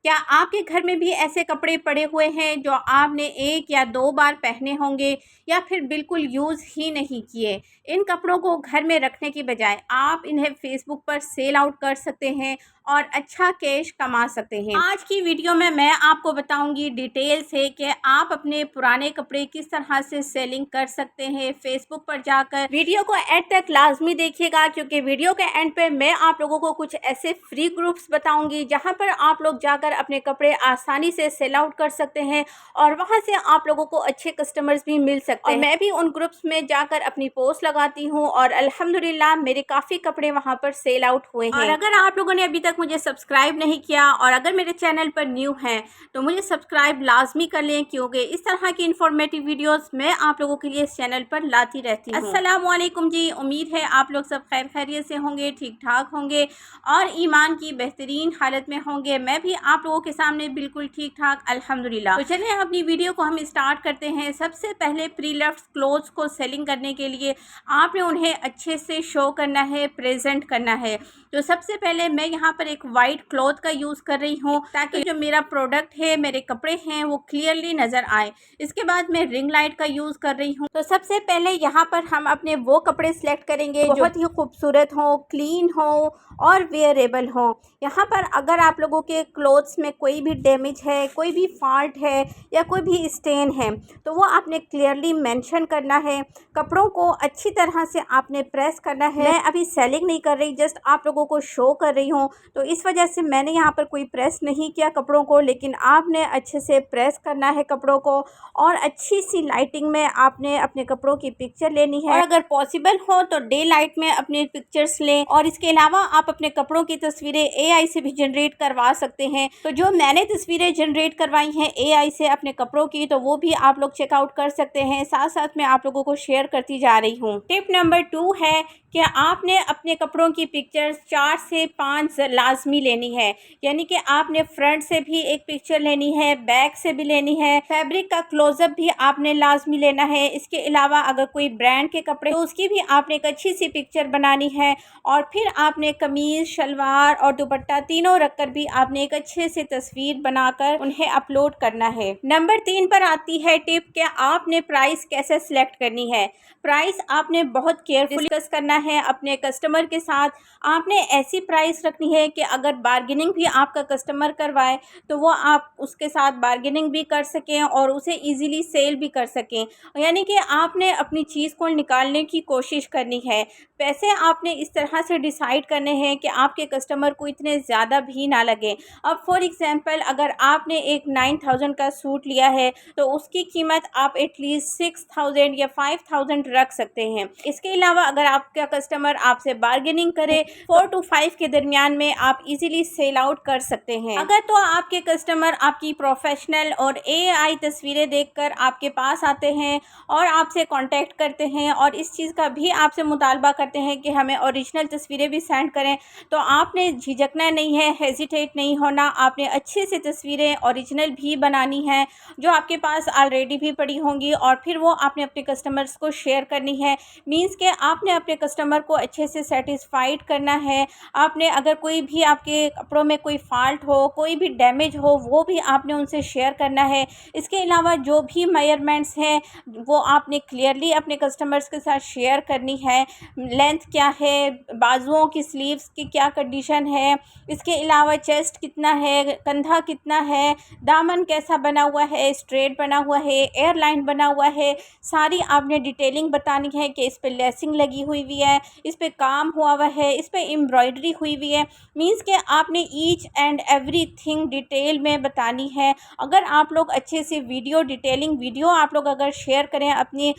क्या आपके घर में भी ऐसे कपड़े पड़े हुए हैं जो आपने 1 या 2 बार पहने होंगे या फिर बिल्कुल यूज़ ही नहीं किए? इन कपड़ों को घर में रखने की बजाय आप इन्हें फ़ेसबुक पर सेल आउट कर सकते हैं और अच्छा कैश कमा सकते हैं। आज की वीडियो में मैं आपको बताऊंगी डिटेल से कि आप अपने पुराने कपड़े किस तरह से सेलिंग कर सकते हैं फ़ेसबुक पर जाकर। वीडियो को एंड तक लाजमी देखिएगा क्योंकि वीडियो के एंड पे मैं आप लोगों को कुछ ऐसे फ्री ग्रुप्स बताऊंगी जहां पर आप लोग जाकर अपने कपड़े आसानी से सेल आउट कर सकते हैं और वहां से आप लोगों को अच्छे कस्टमर्स भी मिल सकते हैं। और मैं भी उन ग्रुप्स में जाकर अपनी पोस्ट लगाती हूँ और अल्हम्दुलिल्लाह मेरे काफ़ी कपड़े वहाँ पर सेल आउट हुए हैं। और अगर आप लोगों ने अभी तक मुझे सब्सक्राइब नहीं किया और अगर मेरे चैनल पर न्यू हैं तो मुझे सब्सक्राइब लाजमी कर लें क्योंकि इस तरह की इंफॉर्मेटिव वीडियोस मैं आप लोगों के लिए इस चैनल पर लाती रहती हूँ। अस्सलाम वालेकुम जी, उम्मीद है आप लोग सब खैर खैरियत से होंगे, ठीक ठाक होंगे और ईमान की बेहतरीन हालत में होंगे। मैं भी आप लोगों के सामने बिल्कुल ठीक ठाक अल्हम्दुलिल्लाह। तो चलिए अपनी वीडियो को हम स्टार्ट करते हैं। सबसे पहले प्री लव्ड क्लोथ्स को सेलिंग करने के लिए आपने उन्हें अच्छे से शो करना है, प्रेजेंट करना है। तो सबसे पहले मैं यहाँ पर एक वाइट क्लॉथ का यूज़ कर रही हूँ ताकि जो मेरा प्रोडक्ट है, मेरे कपड़े हैं, वो क्लियरली नज़र आए। इसके बाद मैं रिंग लाइट का यूज़ कर रही हूँ। तो सबसे पहले यहाँ पर हम अपने वो कपड़े सिलेक्ट करेंगे जो बहुत ही खूबसूरत हो, क्लीन हो और वेयरेबल हो। यहाँ पर अगर आप लोगों के क्लोथ्स में कोई भी डैमेज है, कोई भी फॉल्ट है या कोई भी स्टेन है तो वो आपने क्लियरली मेंशन करना है। कपड़ों को अच्छी तरह से आपने प्रेस करना है। मैं अभी सेलिंग नहीं कर रही, जस्ट आप लोगों को शो कर रही हूँ, तो इस वजह से मैंने यहाँ पर कोई प्रेस नहीं किया कपड़ों को, लेकिन आपने अच्छे से प्रेस करना है कपड़ों को और अच्छी सी लाइटिंग में आपने अपने कपड़ों की पिक्चर लेनी है। और अगर पॉसिबल हो तो डे लाइट में अपने पिक्चर्स लें। और इसके अलावा आप अपने कपड़ों की तस्वीरें AI से भी जनरेट करवा सकते हैं। तो जो मैंने तस्वीरें जनरेट करवाई हैं AI से अपने कपड़ों की, तो वो भी आप लोग चेकआउट कर सकते हैं। साथ साथ में आप लोगों को शेयर करती जा रही हूँ। टिप नंबर 2 है कि आपने अपने कपड़ों की पिक्चर्स 4 से 5 लाजमी लेनी है, यानी कि आपने फ्रंट से भी एक पिक्चर लेनी है, बैक से भी लेनी है, फैब्रिक का क्लोजअप भी आपने लाजमी लेना है। इसके अलावा अगर कोई ब्रांड के कपड़े तो उसकी भी आपने एक अच्छी सी पिक्चर बनानी है और फिर आपने कमीज, शलवार और दुपट्टा तीनों रखकर भी आपने एक अच्छे से तस्वीर बनाकर उन्हें अपलोड करना है। नंबर 3 पर आती है टिप कि आपने प्राइस कैसे सिलेक्ट करनी है। प्राइस आपने बहुत केयरफुली डिस्कस करना है अपने कस्टमर के साथ। आपने ऐसी प्राइस रखनी है कि अगर बार्गेनिंग भी आपका कस्टमर करवाए तो वो आप उसके साथ बार्गेनिंग भी कर सकें और उसे इजीली सेल भी कर सकें, यानी कि आपने अपनी चीज़ को निकालने की कोशिश करनी है। पैसे आपने इस तरह से डिसाइड करने हैं कि आपके कस्टमर को इतने ज़्यादा भी ना लगे। अब फॉर एग्जांपल अगर आपने एक 9000 का सूट लिया है तो उसकी कीमत आप एटलीस्ट 6000 या 5000 रख सकते हैं। इसके अलावा अगर आपका कस्टमर आपसे बार्गेनिंग करे 4 to 5 के दरमियान में आप इजीली सेल आउट कर सकते हैं। अगर तो आपके कस्टमर आपकी प्रोफेशनल और AI तस्वीरें देखकर आपके पास आते हैं और आपसे कांटेक्ट करते हैं और इस चीज़ का भी आपसे मुतालबा करते हैं कि हमें ओरिजिनल तस्वीरें भी सेंड करें, तो आपने झिझकना नहीं है, हेजिटेट नहीं होना। आपने अच्छे से तस्वीरें ओरिजिनल भी बनानी है जो आपके पास ऑलरेडी भी पड़ी होंगी और फिर वो आपने अपने कस्टमर्स को शेयर करनी है। मीन्स के आपने अपने कस्टमर को अच्छे से सेटिस्फाइड करना है। आपने अगर कोई भी आपके कपड़ों में कोई फॉल्ट हो, कोई भी डैमेज हो, वो भी आपने उनसे शेयर करना है। इसके अलावा जो भी मेजरमेंट्स हैं वो आपने क्लियरली अपने कस्टमर्स के साथ शेयर करनी है। लेंथ क्या है, बाजुओं की स्लीव्स की क्या कंडीशन है, इसके अलावा चेस्ट कितना है, कंधा कितना है, दामन कैसा बना हुआ है, स्ट्रेट बना हुआ है, एयरलाइन बना हुआ है, सारी आपने डिटेलिंग बतानी है कि इस पे लेसिंग लगी हुई है, इस पे काम हुआ है, इस पे एम्ब्रॉयडरी हुई हुई है। मींस के आपने ईच एंड एवरीथिंग डिटेल में बतानी है। अगर आप लोग अच्छे से वीडियो डिटेलिंग वीडियो आप लोग अगर शेयर करें अपनी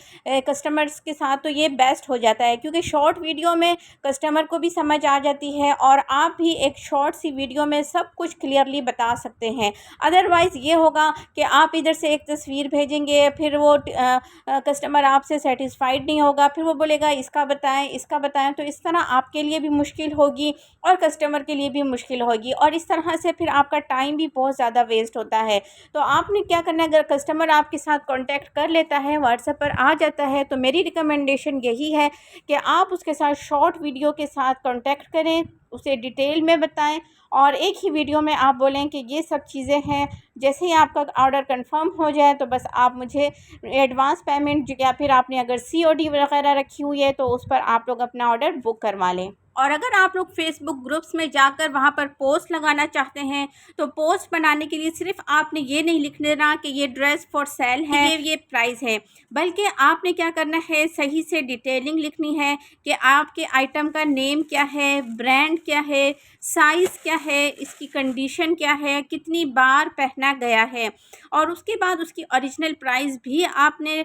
कस्टमर्स के साथ तो ये बेस्ट हो जाता है, क्योंकि शॉर्ट वीडियो में कस्टमर को भी समझ आ जाती है और आप भी एक शॉर्ट सी वीडियो में सब कुछ क्लियरली बता सकते हैं। अदरवाइज़ ये होगा कि आप इधर से एक तस्वीर भेजेंगे, फिर वो कस्टमर आपसे सेटिस्फाइड नहीं होगा, फिर वो बोलेगा इसका बताएं, इसका बताएं, तो इस तरह आपके लिए भी मुश्किल होगी और कस्टमर के लिए भी मुश्किल होगी और इस तरह से फिर आपका टाइम भी बहुत ज़्यादा वेस्ट होता है। तो आपने क्या करना है, अगर कस्टमर आपके साथ कांटेक्ट कर लेता है, व्हाट्सएप पर आ जाता है, तो मेरी रिकमेंडेशन यही है कि आप उसके साथ शॉर्ट वीडियो के साथ कांटेक्ट करें, उसे डिटेल में बताएं और एक ही वीडियो में आप बोलें कि ये सब चीज़ें हैं। जैसे ही आपका ऑर्डर कंफर्म हो जाए तो बस आप मुझे एडवांस पेमेंट, या फिर आपने अगर COD वगैरह रखी हुई है तो उस पर आप लोग अपना ऑर्डर बुक करवा लें। और अगर आप लोग फेसबुक ग्रुप्स में जाकर वहाँ पर पोस्ट लगाना चाहते हैं तो पोस्ट बनाने के लिए सिर्फ आपने ये नहीं लिख देना कि ये ड्रेस फॉर सेल है, ये प्राइस है, बल्कि आपने क्या करना है, सही से डिटेलिंग लिखनी है कि आपके आइटम का नेम क्या है, ब्रांड क्या है, साइज़ क्या है, इसकी कंडीशन क्या है, कितनी बार पहना गया है, और उसके बाद उसकी ओरिजिनल प्राइस भी आपने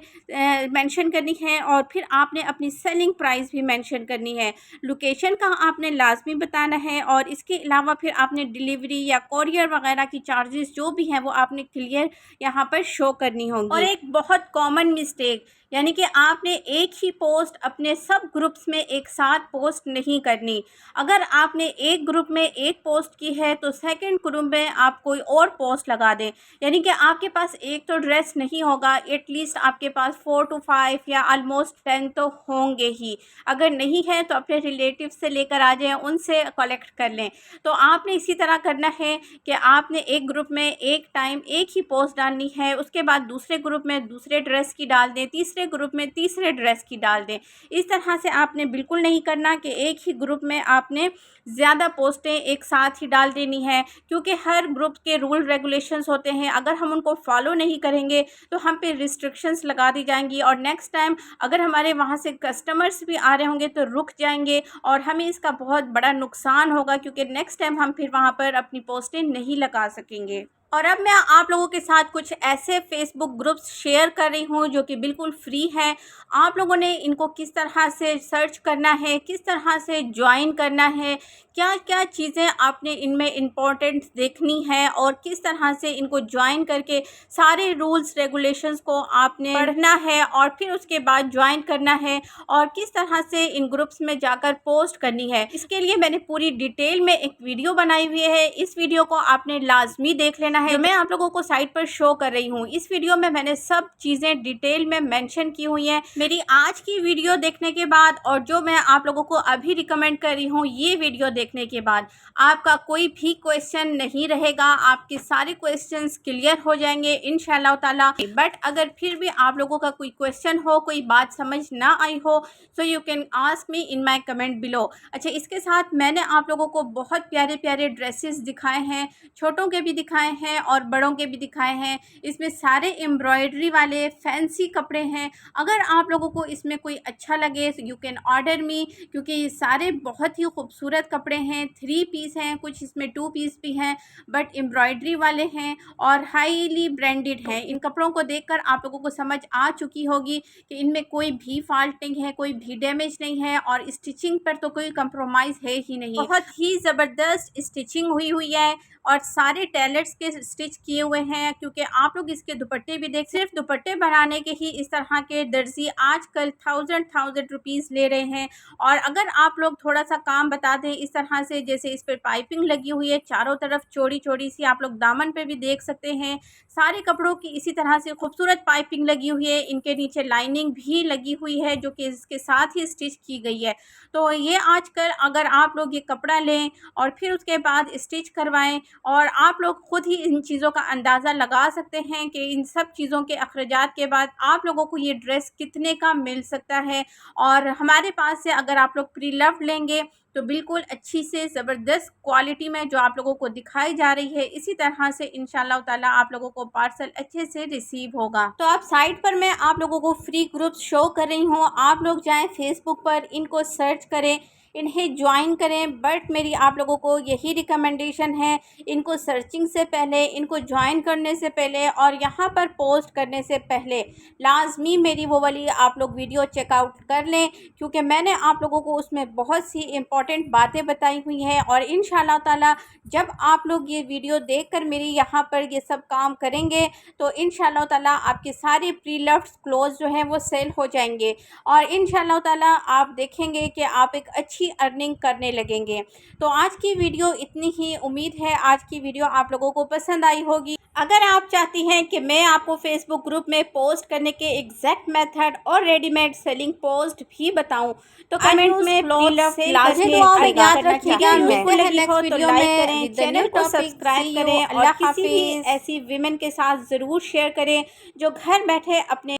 मेंशन करनी है, और फिर आपने अपनी सेलिंग प्राइस भी मेंशन करनी है। लोकेशन का आपने लाजमी बताना है, और इसके अलावा फिर आपने डिलीवरी या कोरियर वगैरह की चार्जेस जो भी हैं वो आपने क्लियर यहाँ पर शो करनी होंगी। और एक बहुत कॉमन मिस्टेक, यानी कि आपने एक ही पोस्ट अपने सब ग्रुप्स में एक साथ पोस्ट नहीं करनी। अगर आपने एक ग्रुप में एक पोस्ट की है तो सेकंड ग्रुप में आप कोई और पोस्ट लगा दें, यानी कि आपके पास एक तो ड्रेस नहीं होगा, एटलीस्ट आपके पास 4 to 5 या ऑलमोस्ट 10 तो होंगे ही। अगर नहीं है तो अपने रिलेटिव से लेकर आ जाएं, उनसे कलेक्ट कर लें। तो आपने इसी तरह करना है कि आपने एक ग्रुप में एक टाइम एक ही पोस्ट डालनी है, उसके बाद दूसरे ग्रुप में दूसरे ड्रेस की डाल दें, तीसरे ग्रुप में तीसरे ड्रेस की डाल दें। इस तरह से आपने बिल्कुल नहीं करना कि एक ही ग्रुप में आपने ज़्यादा पोस्टें एक साथ ही डाल देनी है, क्योंकि हर ग्रुप के रूल रेगुलेशंस होते हैं। अगर हम उनको फॉलो नहीं करेंगे तो हम पे रिस्ट्रिक्शंस लगा दी जाएंगी, और नेक्स्ट टाइम अगर हमारे वहाँ से कस्टमर्स भी आ रहे होंगे तो रुक जाएंगे, और हमें इसका बहुत बड़ा नुकसान होगा, क्योंकि नेक्स्ट टाइम हम फिर वहाँ पर अपनी पोस्टें नहीं लगा सकेंगे। और अब मैं आप लोगों के साथ कुछ ऐसे फेसबुक ग्रुप्स शेयर कर रही हूँ जो कि बिल्कुल फ्री हैं। आप लोगों ने इनको किस तरह से सर्च करना है, किस तरह से ज्वाइन करना है, क्या क्या चीज़ें आपने इनमें इम्पोर्टेंट देखनी है, और किस तरह से इनको ज्वाइन करके सारे रूल्स रेगुलेशंस को आपने पढ़ना है, और फिर उसके बाद ज्वाइन करना है, और किस तरह से इन ग्रुप्स में जाकर पोस्ट करनी है। इसके लिए मैंने पूरी डिटेल में एक वीडियो बनाई हुई है। इस वीडियो को आपने लाजमी देख लेना है, जो मैं आप लोगों को साइट पर शो कर रही हूँ। इस वीडियो में मैंने सब चीज़ें डिटेल में मेंशन की हुई हैं। मेरी आज की वीडियो देखने के बाद और जो मैं आप लोगों को अभी रिकमेंड कर रही हूँ, ये वीडियो देखने के बाद आपका कोई भी क्वेश्चन नहीं रहेगा, आपके सारे क्वेश्चंस क्लियर हो जाएंगे इंशाल्लाह ताला। बट अगर फिर भी आप लोगों का कोई क्वेश्चन हो, कोई बात समझ ना आई हो, so you can ask me in my comment below. अच्छा, इसके साथ मैंने आप लोगों को बहुत प्यारे प्यारे ड्रेसेस दिखाए हैं, छोटों के भी दिखाए हैं और बड़ों के भी दिखाए हैं। इसमें सारे एम्ब्रॉयडरी वाले फैंसी कपड़े हैं। अगर आप लोगों को इसमें कोई अच्छा लगे यू कैन ऑर्डर मी, क्योंकि ये सारे बहुत ही खूबसूरत कपड़े हैं। 3 पीस हैं, कुछ इसमें 2 पीस भी हैं, बट एम्ब्रॉयडरी वाले हैं और हाईली ब्रांडेड हैं। इन कपड़ों को देखकर आप लोगों को समझ आ चुकी होगी कि इनमें कोई भी फॉल्ट नहीं है, कोई भी डैमेज नहीं है, और स्टिचिंग पर तो कोई कंप्रोमाइज़ है ही नहीं। बहुत ही ज़बरदस्त स्टिचिंग हुई है और सारे टेलर्स के स्टिच किए हुए हैं, क्योंकि आप लोग इसके दुपट्टे भी देख, सिर्फ दुपट्टे बनाने के ही इस तरह के दर्जी आजकल 1000 रुपीज़ ले रहे हैं। और अगर आप लोग थोड़ा सा काम बता दें इस तरह से, जैसे इस पर पाइपिंग लगी हुई है चारों तरफ चौड़ी चौड़ी सी, आप लोग दामन पे भी देख सकते हैं। सारे कपड़ों की इसी तरह से खूबसूरत पाइपिंग लगी हुई है, इनके नीचे लाइनिंग भी लगी हुई है जो कि इसके साथ ही स्टिच की गई है। तो ये आजकल अगर आप लोग ये कपड़ा लें और फिर उसके बाद स्टिच करवाएं, और आप लोग खुद ही इन चीज़ों का अंदाज़ा लगा सकते हैं कि इन सब चीज़ों के अखराजात के बाद आप लोगों को ये ड्रेस कितने का मिल सकता है। और हमारे पास से अगर आप लोग प्री लव लेंगे तो बिल्कुल अच्छी से ज़बरदस्त क्वालिटी में जो आप लोगों को दिखाई जा रही है, इसी तरह से इंशाल्लाह ताला आप लोगों को पार्सल अच्छे से रिसीव होगा। तो आप साइट पर मैं आप लोगों को फ्री ग्रुप्स शो कर रही हूँ, आप लोग जाएं फेसबुक पर, इनको सर्च करें, इन्हें ज्वाइन करें। बट मेरी आप लोगों को यही रिकमेंडेशन है, इनको सर्चिंग से पहले, इनको ज्वाइन करने से पहले और यहाँ पर पोस्ट करने से पहले लाजमी मेरी वो वाली आप लोग वीडियो चेकआउट कर लें, क्योंकि मैंने आप लोगों को उसमें बहुत सी इम्पॉर्टेंट बातें बताई हुई हैं। और इंशाल्लाह ताला जब आप लोग ये वीडियो देखकर मेरी यहाँ पर ये सब काम करेंगे तो इंशाल्लाह ताला आपके सारे प्री लव्ड क्लोथ्स जो हैं वो सेल हो जाएंगे, और इंशाल्लाह ताला आप देखेंगे कि आप एक अच्छी अर्निंग करने लगेंगे। तो आज की वीडियो इतनी ही, उम्मीद है आज की वीडियो आप लोगों को पसंद आई होगी। अगर आप चाहती हैं कि मैं आपको फेसबुक ग्रुप में पोस्ट करने के एग्जैक्ट मेथड और रेडीमेड सेलिंग पोस्ट भी बताऊं तो कमेंट में प्लीज लाजमी याद रखिएगा। यूजफुल लगी हो तो लाइक करें, चैनल को सब्सक्राइब करें और किसी भी ऐसी विमेन के साथ ज़रूर शेयर करें जो घर बैठे अपने